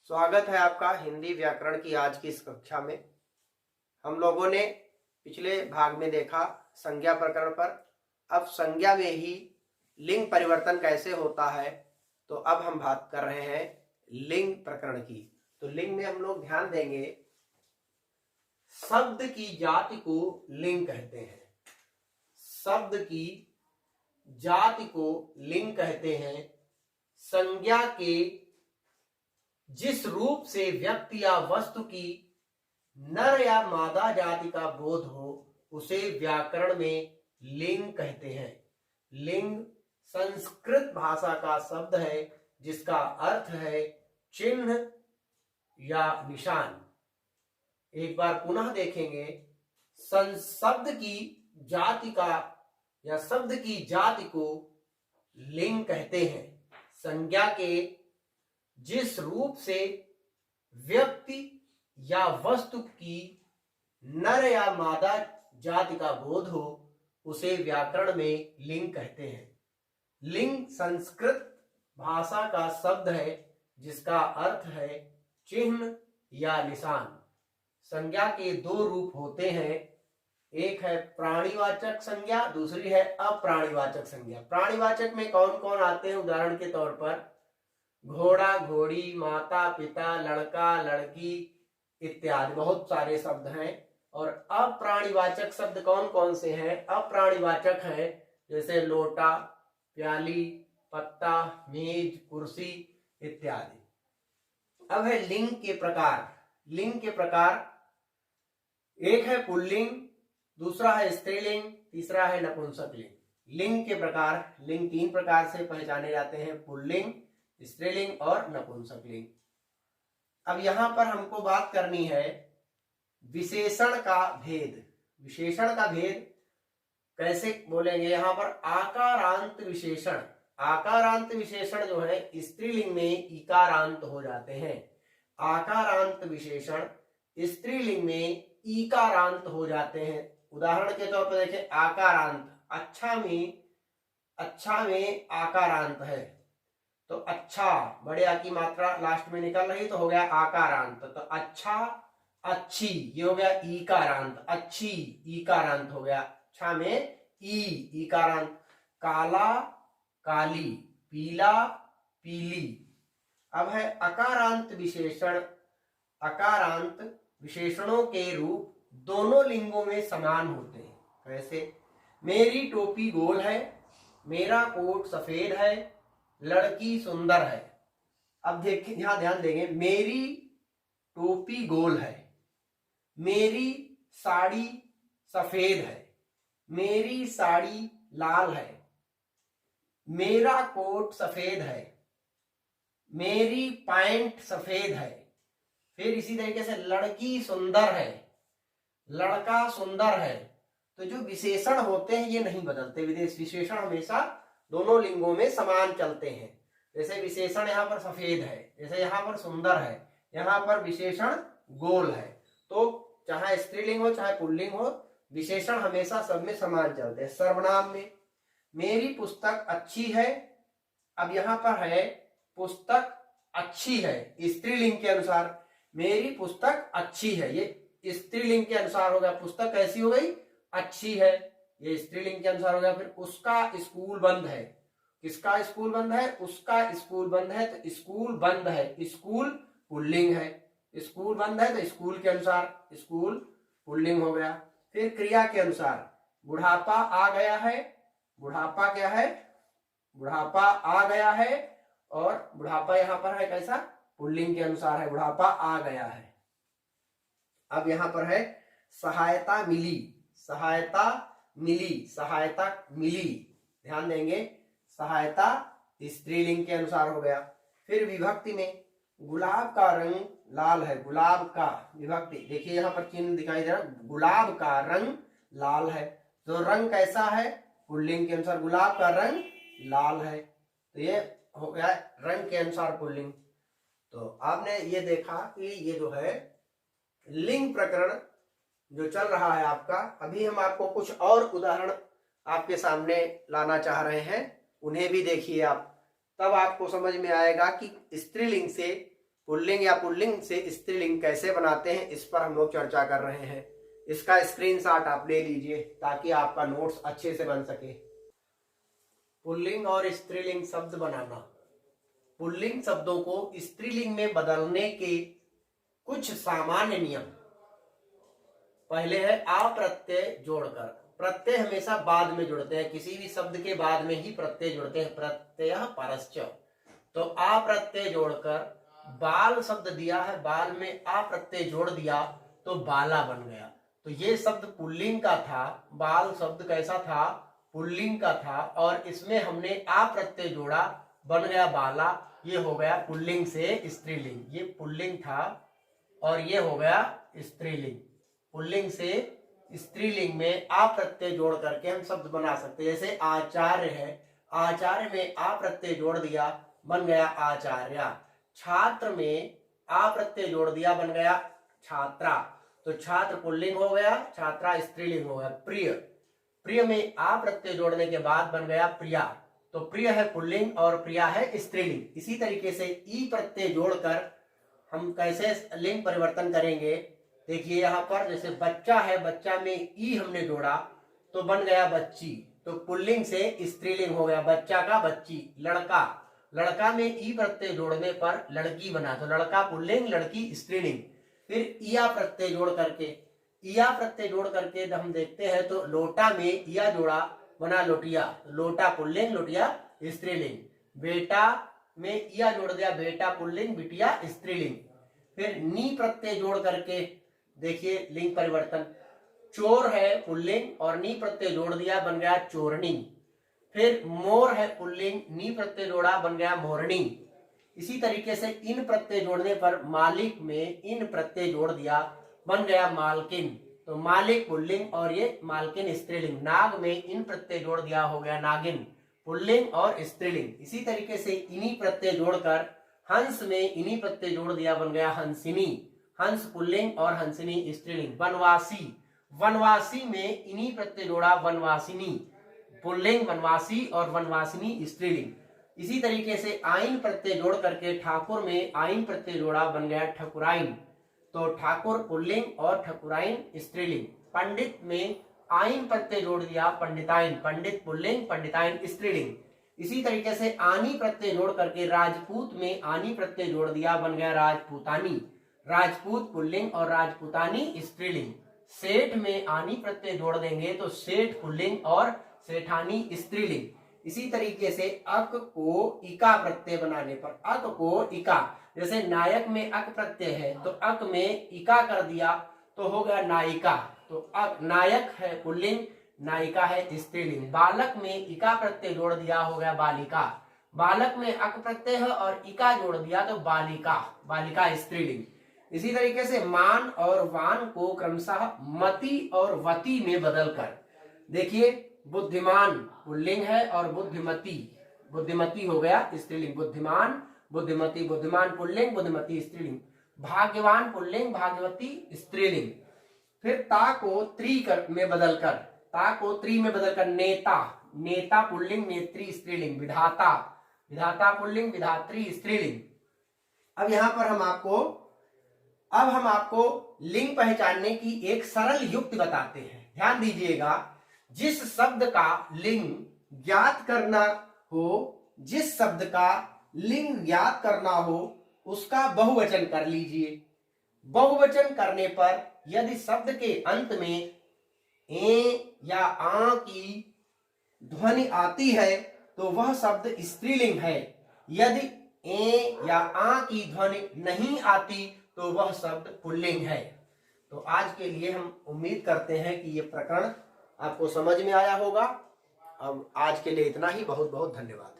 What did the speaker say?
स्वागत है आपका हिंदी व्याकरण की आज की इस कक्षा में। हम लोगों ने पिछले भाग में देखा संज्ञा प्रकरण पर। अब संज्ञा में ही लिंग परिवर्तन कैसे होता है, तो अब हम बात कर रहे हैं लिंग प्रकरण की। तो लिंग में हम लोग ध्यान देंगे, शब्द की जाति को लिंग कहते हैं। शब्द की जाति को लिंग कहते हैं। संज्ञा के जिस रूप से व्यक्ति या वस्तु की नर या मादा जाति का बोध हो उसे व्याकरण में लिंग कहते हैं। लिंग संस्कृत भाषा का शब्द है जिसका अर्थ है चिन्ह या निशान। एक बार पुनः देखेंगे, शब्द की जाति का या शब्द की जाति को लिंग कहते हैं। संज्ञा के जिस रूप से व्यक्ति या वस्तु की नर या मादा जाति का बोध हो उसे व्याकरण में लिंग कहते हैं। लिंग संस्कृत भाषा का शब्द है जिसका अर्थ है चिन्ह या निशान। संज्ञा के दो रूप होते हैं, एक है प्राणीवाचक संज्ञा, दूसरी है अप्राणीवाचक संज्ञा। प्राणीवाचक में कौन कौन आते हैं? उदाहरण के तौर पर घोड़ा घोड़ी, माता पिता, लड़का लड़की इत्यादि बहुत सारे शब्द हैं। और अप्राणीवाचक शब्द कौन कौन से हैं? अप्राणीवाचक हैं जैसे लोटा, प्याली, पत्ता, मेज, कुर्सी इत्यादि। अब है लिंग के प्रकार। लिंग के प्रकार एक है पुल्लिंग, दूसरा है स्त्रीलिंग, तीसरा है नपुंसक लिंग। लिंग के प्रकार, लिंग तीन प्रकार से पहचाने जाते हैं, पुल्लिंग, स्त्रीलिंग और नपुंसक लिंग। अब यहां पर हमको बात करनी है विशेषण का भेद। विशेषण का भेद कैसे बोलेंगे? यहां पर आकारांत विशेषण। आकारांत विशेषण जो है स्त्रीलिंग में इकारांत हो जाते हैं। आकारांत विशेषण स्त्रीलिंग में इकारांत हो जाते हैं। उदाहरण के तौर पर देखें, आकारांत, अच्छा में आकारांत है तो अच्छा, बड़े आ की मात्रा लास्ट में निकल रही तो हो गया आकारांत। तो अच्छा अच्छी, ये हो गया ईकारांत। अच्छी ईकारांत हो गया, अच्छा में ईकारांत। काला काली, पीला पीली। अब है अकारांत विशेषण। अकारांत विशेषणों के रूप दोनों लिंगों में समान होते हैं। कैसे? मेरी टोपी गोल है, मेरा कोट सफेद है, लड़की सुंदर है। अब देखिए, यहां ध्यान देंगे, मेरी टोपी गोल है, मेरी साड़ी सफेद है, मेरी साड़ी लाल है, मेरा कोट सफेद है, मेरी पैंट सफेद है। फिर इसी तरीके से लड़की सुंदर है, लड़का सुंदर है। तो जो विशेषण होते हैं ये नहीं बदलते। विशेषण हमेशा दोनों लिंगों में समान चलते हैं। जैसे विशेषण यहाँ पर सफेद है, जैसे यहाँ पर सुंदर है, यहाँ पर विशेषण गोल है। तो चाहे स्त्रीलिंग हो चाहे पुल्लिंग हो, विशेषण हमेशा सब में समान चलते हैं। सर्वनाम में मेरी पुस्तक अच्छी है। अब यहाँ पर है पुस्तक अच्छी है, स्त्रीलिंग के अनुसार मेरी पुस्तक अच्छी है, ये स्त्रीलिंग के अनुसार हो गया। पुस्तक कैसी हो गई? अच्छी है, ये स्त्रीलिंग के अनुसार हो गया। फिर उसका स्कूल बंद है। किसका स्कूल बंद है? उसका स्कूल बंद है, तो स्कूल बंद है, स्कूल पुल्लिंग है। स्कूल बंद है तो स्कूल के अनुसार स्कूल पुल्लिंग हो गया। फिर क्रिया के अनुसार बुढ़ापा आ गया है, बुढ़ापा क्या है? बुढ़ापा आ गया है, और बुढ़ापा यहां पर है कैसा? पुल्लिंग के अनुसार है, बुढ़ापा आ गया है। अब यहां पर है सहायता मिली, सहायता मिली, सहायता मिली। ध्यान देंगे, सहायता स्त्रीलिंग के अनुसार हो गया। फिर विभक्ति में गुलाब का रंग लाल है, गुलाब का विभक्ति देखिए यहाँ पर चिन्ह दिखाई दे रहा है, गुलाब का रंग लाल है। तो रंग कैसा है? पुल्लिंग के अनुसार गुलाब का रंग लाल है, तो ये हो गया रंग के अनुसार पुल्लिंग। तो आपने ये देखा कि ये जो है लिंग प्रकरण जो चल रहा है आपका। अभी हम आपको कुछ और उदाहरण आपके सामने लाना चाह रहे हैं, उन्हें भी देखिए आप, तब आपको समझ में आएगा कि स्त्रीलिंग से पुल्लिंग या पुल्लिंग से स्त्रीलिंग कैसे बनाते हैं इस पर हम लोग चर्चा कर रहे हैं। इसका स्क्रीनशॉट आप ले लीजिए ताकि आपका नोट्स अच्छे से बन सके। पुल्लिंग और स्त्रीलिंग शब्द बनाना। पुल्लिंग शब्दों को स्त्रीलिंग में बदलने के कुछ सामान्य नियम। पहले है आ प्रत्यय जोड़कर। प्रत्यय हमेशा बाद में जुड़ते हैं, किसी भी शब्द के बाद में ही प्रत्यय जुड़ते हैं। प्रत्यय परश्च, तो आ प्रत्यय जोड़कर बाल शब्द दिया है, बाल में आ प्रत्यय जोड़ दिया तो बाला बन गया। तो ये शब्द पुल्लिंग का था, बाल शब्द कैसा था, पुल्लिंग का था, और इसमें हमने आ प्रत्यय जोड़ा, बन गया बाला। ये हो गया पुल्लिंग से स्त्रीलिंग। ये पुल्लिंग था और ये हो गया स्त्रीलिंग। पुल्लिंग से स्त्रीलिंग में आ प्रत्यय जोड़ करके हम शब्द बना सकते हैं। जैसे आचार्य है, आचार्य में आ प्रत्यय जोड़ दिया, बन गया आचार्य। छात्र में आ प्रत्यय जोड़ दिया, बन गया छात्रा। तो छात्र पुल्लिंग हो गया, छात्रा स्त्रीलिंग हो गया। प्रिय, प्रिय में आ प्रत्यय जोड़ने के बाद बन गया प्रिया। तो प्रिय है पुल्लिंग और प्रिया है स्त्रीलिंग। इसी तरीके से ई प्रत्यय जोड़कर हम कैसे लिंग परिवर्तन करेंगे, देखिए यहाँ पर जैसे बच्चा है, बच्चा में ई हमने जोड़ा तो बन गया बच्ची, तो पुल्लिंग से स्त्रीलिंग हो गया, बच्चा का बच्ची। लड़का, लड़का में ई प्रत्यय जोड़ने पर लड़की बना, तो लड़का पुल्लिंग, लड़की स्त्रीलिंग। फिर इया प्रत्यय जोड़ करके, इया प्रत्यय जोड़ करके हम देखते हैं तो लोटा में इया जोड़ा, बना लोटिया, लोटा पुल्लिंग, लोटिया स्त्रीलिंग। बेटा में इया जोड़ दिया, बेटा पुल्लिंग, बिटिया स्त्रीलिंग। फिर नी प्रत्यय जोड़ करके देखिए लिंग परिवर्तन। चोर है पुल्लिंग और नी प्रत्यय जोड़ दिया, बन गया चोरनी। फिर मोर है पुल्लिंग, नी प्रत्यय जोड़ा, बन गया मोरनी। इसी तरीके से इन प्रत्यय जोड़ने पर मालिक में इन प्रत्यय जोड़ दिया, बन गया मालकिन। तो मालिक पुल्लिंग और ये मालकिन स्त्रीलिंग। नाग में इन प्रत्यय जोड़ दिया, हो गया नागिन, पुल्लिंग और स्त्रीलिंग। इसी तरीके से इन्हीं प्रत्यय जोड़कर हंस में इन्हीं प्रत्यय जोड़ दिया, बन गया हंसिनी, हंस पुल्लिंग और हंसिनी स्त्रीलिंग। वनवासी, वनवासी में इन्हीं प्रत्यय जोड़ा, वनवासिनी पुल्लिंग, वनवासी और वनवासिनी स्त्रीलिंग। इसी तरीके से आइन प्रत्यय जोड़ करके ठाकुर में आइन प्रत्यय जोड़ा, बन गया ठकुराइन, तो ठाकुर पुल्लिंग और ठकुराइन स्त्रीलिंग। पंडित में आइन प्रत्यय जोड़ दिया, पंडिताइन, पंडित पुल्लिंग, पंडिताइन स्त्रीलिंग। इसी तरीके से आनी प्रत्यय जोड़ करके राजपूत में आनी प्रत्यय जोड़ दिया, बन गया राजपूतानी, राजपूत पुल्लिंग और राजपूतानी स्त्रीलिंग। सेठ में आनी प्रत्यय जोड़ देंगे तो सेठ पुल्लिंग और सेठानी स्त्रीलिंग। इसी तरीके से अक को इका प्रत्यय बनाने पर, अक को इका, जैसे नायक में अक प्रत्यय है तो अक में इका कर दिया तो हो गया नायिका। तो अक, नायक है पुल्लिंग, नायिका है स्त्रीलिंग। बालक में इका प्रत्यय जोड़ दिया, हो गया बालिका, बालक में अक प्रत्यय है और इका जोड़ दिया तो बालिका, बालिका स्त्रीलिंग। इसी तरीके से मान और वान को क्रमशः मति और वती में बदलकर देखिए, बुद्धिमान पुल्लिंग है और बुद्धिमती, बुद्धिमती हो गया स्त्रीलिंग। बुद्धिमान, बुद्धिमती, बुद्धिमान पुल्लिंग, बुद्धिमती स्त्रीलिंग। भाग्यवान पुल्लिंग, भाग्यवती स्त्रीलिंग। फिर ता को त्री में बदलकर, ता को त्री में बदलकर नेता, नेता पुल्लिंग, नेत्री स्त्रीलिंग। विधाता, विधाता पुल्लिंग, विधात्री स्त्रीलिंग। अब यहाँ पर हम आपको लिंग पहचानने की एक सरल युक्ति बताते हैं, ध्यान दीजिएगा। जिस शब्द का लिंग ज्ञात करना हो, जिस शब्द का लिंग ज्ञात करना हो उसका बहुवचन कर लीजिए। बहुवचन करने पर यदि शब्द के अंत में ए या आ की ध्वनि आती है तो वह शब्द स्त्रीलिंग है। यदि ए या आ की ध्वनि नहीं आती तो वह शब्द पुल्लिंग है। तो आज के लिए हम उम्मीद करते हैं कि ये प्रकरण आपको समझ में आया होगा। अब आज के लिए इतना ही, बहुत बहुत धन्यवाद।